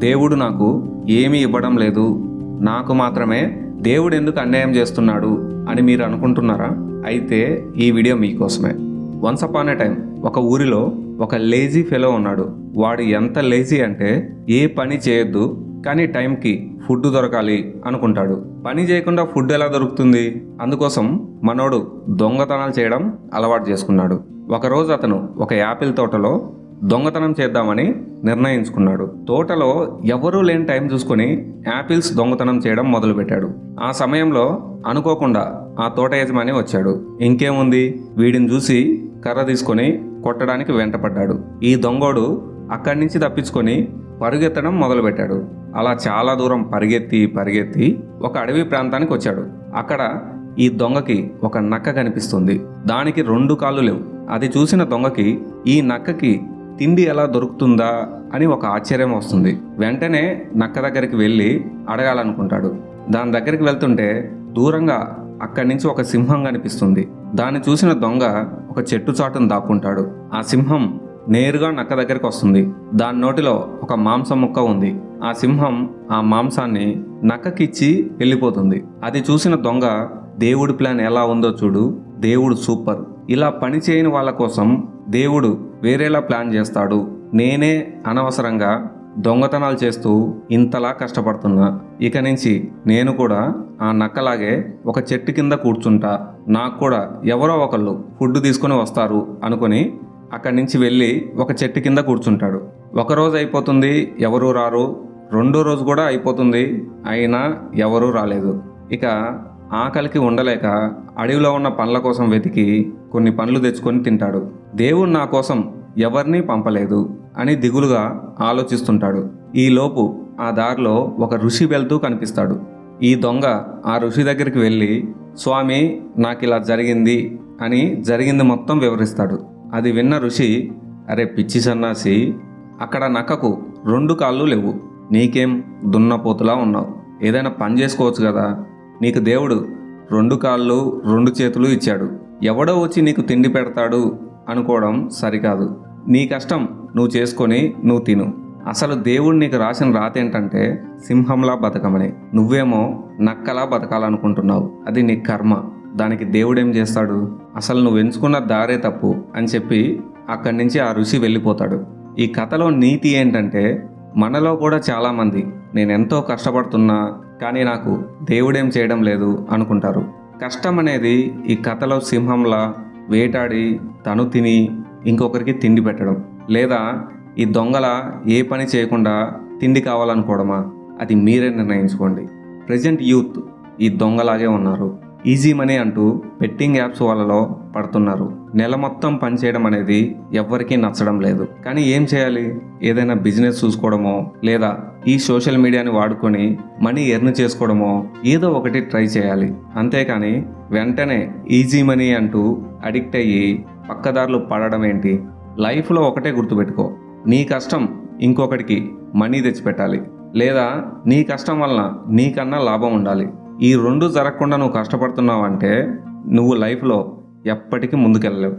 దేవుడు నాకు ఏమీ ఇవ్వడం లేదు, నాకు మాత్రమే దేవుడు ఎందుకు అన్యాయం చేస్తున్నాడు అని మీరు అనుకుంటున్నారా? అయితే ఈ వీడియో మీకోసమే. వన్స్ అపాన్ ఎ టైం ఒక ఊరిలో ఒక లేజీ ఫెలో ఉన్నాడు. వాడు ఎంత లేజీ అంటే ఏ పని చేయొద్దు కానీ టైంకి ఫుడ్ దొరకాలి అనుకుంటాడు. పని చేయకుండా ఫుడ్ ఎలా దొరుకుతుంది? అందుకోసం మనోడు దొంగతనాలు చేయడం అలవాటు చేసుకున్నాడు. ఒకరోజు అతను ఒక యాపిల్ తోటలో దొంగతనం చేద్దామని నిర్ణయించుకున్నాడు. తోటలో ఎవరూ లేని టైం చూసుకొని యాపిల్స్ దొంగతనం చేయడం మొదలుపెట్టాడు. ఆ సమయంలో అనుకోకుండా ఆ తోట యజమాని వచ్చాడు. ఇంకేముంది, వీడిని చూసి కర్ర తీసుకొని కొట్టడానికి వెంటపడ్డాడు. ఈ దొంగోడు అక్కడి నుంచి తప్పించుకొని పరుగెత్తడం మొదలుపెట్టాడు. అలా చాలా దూరం పరిగెత్తి ఒక అడవి ప్రాంతానికి వచ్చాడు. అక్కడ ఈ దొంగకి ఒక నక్క కనిపిస్తుంది. దానికి 2 కాళ్ళు లేవు. అది చూసిన దొంగకి ఈ నక్కకి తిండి ఎలా దొరుకుతుందా అని ఒక ఆశ్చర్యం వస్తుంది. వెంటనే నక్క దగ్గరికి వెళ్ళి అడగాలనుకుంటాడు. దాని దగ్గరికి వెళ్తుంటే దూరంగా అక్కడి నుంచి ఒక సింహం కనిపిస్తుంది. దాన్ని చూసిన దొంగ ఒక చెట్టు చాటును దాక్కుంటాడు. ఆ సింహం నేరుగా నక్క దగ్గరికి వస్తుంది. దాని నోటిలో ఒక మాంసం ముక్క ఉంది. ఆ సింహం ఆ మాంసాన్ని నక్కకిచ్చి వెళ్ళిపోతుంది. అది చూసిన దొంగ, దేవుడి ప్లాన్ ఎలా ఉందో చూడు, దేవుడు సూపర్, ఇలా పని చేయని వాళ్ళ కోసం దేవుడు వేరేలా ప్లాన్ చేస్తాడు, నేనే అనవసరంగా దొంగతనాలు చేస్తూ ఇంతలా కష్టపడుతున్నా, ఇక నుంచి నేను కూడా ఆ నక్కలాగే ఒక చెట్టు కింద కూర్చుంటా, నాకు కూడా ఎవరో ఒకళ్ళు ఫుడ్ తీసుకొని వస్తారు అనుకొని అక్కడి నుంచి వెళ్ళి ఒక చెట్టు కింద కూర్చుంటాడు. ఒకరోజు అయిపోతుంది, ఎవరూ రారు. 2వ రోజు కూడా అయిపోతుంది, అయినా ఎవరూ రాలేదు. ఇక ఆకలికి ఉండలేక అడవిలో ఉన్న పండ్ల కోసం వెతికి కొన్ని పండ్లు తెచ్చుకొని తింటాడు. దేవుడు నా కోసం ఎవరినీ పంపలేదు అని దిగులుగా ఆలోచిస్తుంటాడు. ఈలోపు ఆ దారిలో ఒక ఋషి వెళ్తూ కనిపిస్తాడు. ఈ దొంగ ఆ ఋషి దగ్గరికి వెళ్ళి, స్వామి నాకు ఇలా జరిగింది అని జరిగింది మొత్తం వివరిస్తాడు. అది విన్న ఋషి, అరే పిచ్చి సన్నాసి, అక్కడ నక్కకు 2 కాళ్ళు లేవు, నీకేం దున్నపోతులా ఉన్నావు, ఏదైనా పని చేసుకోవచ్చు కదా, నీకు దేవుడు 2 కాళ్ళు 2 చేతులు ఇచ్చాడు, ఎవడో వచ్చి నీకు తిండి పెడతాడు అనుకోవడం సరికాదు. నీ కష్టం నువ్వు చేసుకొని నువ్వు తిను. అసలు దేవుడు నీకు రాసిన రాత ఏంటంటే సింహంలా బతకమని, నువ్వేమో నక్కలా బతకాలనుకుంటున్నావు, అది నీ కర్మ, దానికి దేవుడేం చేస్తాడు, అసలు నువ్వు ఎంచుకున్న దారే తప్పు అని చెప్పి అక్కడి నుంచి ఆ ఋషి వెళ్ళిపోతాడు. ఈ కథలో నీతి ఏంటంటే మనలో కూడా చాలామంది నేనెంతో కష్టపడుతున్నా కానీ నాకు దేవుడేం చేయడం లేదు అనుకుంటారు. కష్టం అనేది ఈ కథలో సింహంలా వేటాడి తను తిని ఇంకొకరికి తిండి పెట్టడం, లేదా ఈ దొంగల ఏ పని చేయకుండా తిండి కావాలనుకోవడమా, అది మీరే నిర్ణయించుకోండి. ప్రజెంట్ యూత్ ఈ దొంగలాగే ఉన్నారు. ఈజీ మనీ అంటూ బెట్టింగ్ యాప్స్ వాళ్ళలో పడుతున్నారు. నెల మొత్తం పనిచేయడం అనేది ఎవ్వరికీ నచ్చడం లేదు. కానీ ఏం చేయాలి? ఏదైనా బిజినెస్ చూసుకోవడమో లేదా ఈ సోషల్ మీడియాని వాడుకొని మనీ ఎర్న్ చేసుకోవడమో ఏదో ఒకటి ట్రై చేయాలి. అంతేకాని వెంటనే ఈజీ మనీ అంటూ అడిక్ట్ అయ్యి పక్కదారులు పడడం ఏంటి? లైఫ్లో ఒకటే గుర్తుపెట్టుకో, నీ కష్టం ఇంకొకటికి మనీ తెచ్చిపెట్టాలి, లేదా నీ కష్టం వలన నీకన్నా లాభం ఉండాలి. ఈ 2 జరగకుండా నువ్వు కష్టపడుతున్నావు అంటే నువ్వు లైఫ్లో ఎప్పటికీ ముందుకెళ్ళలేవు.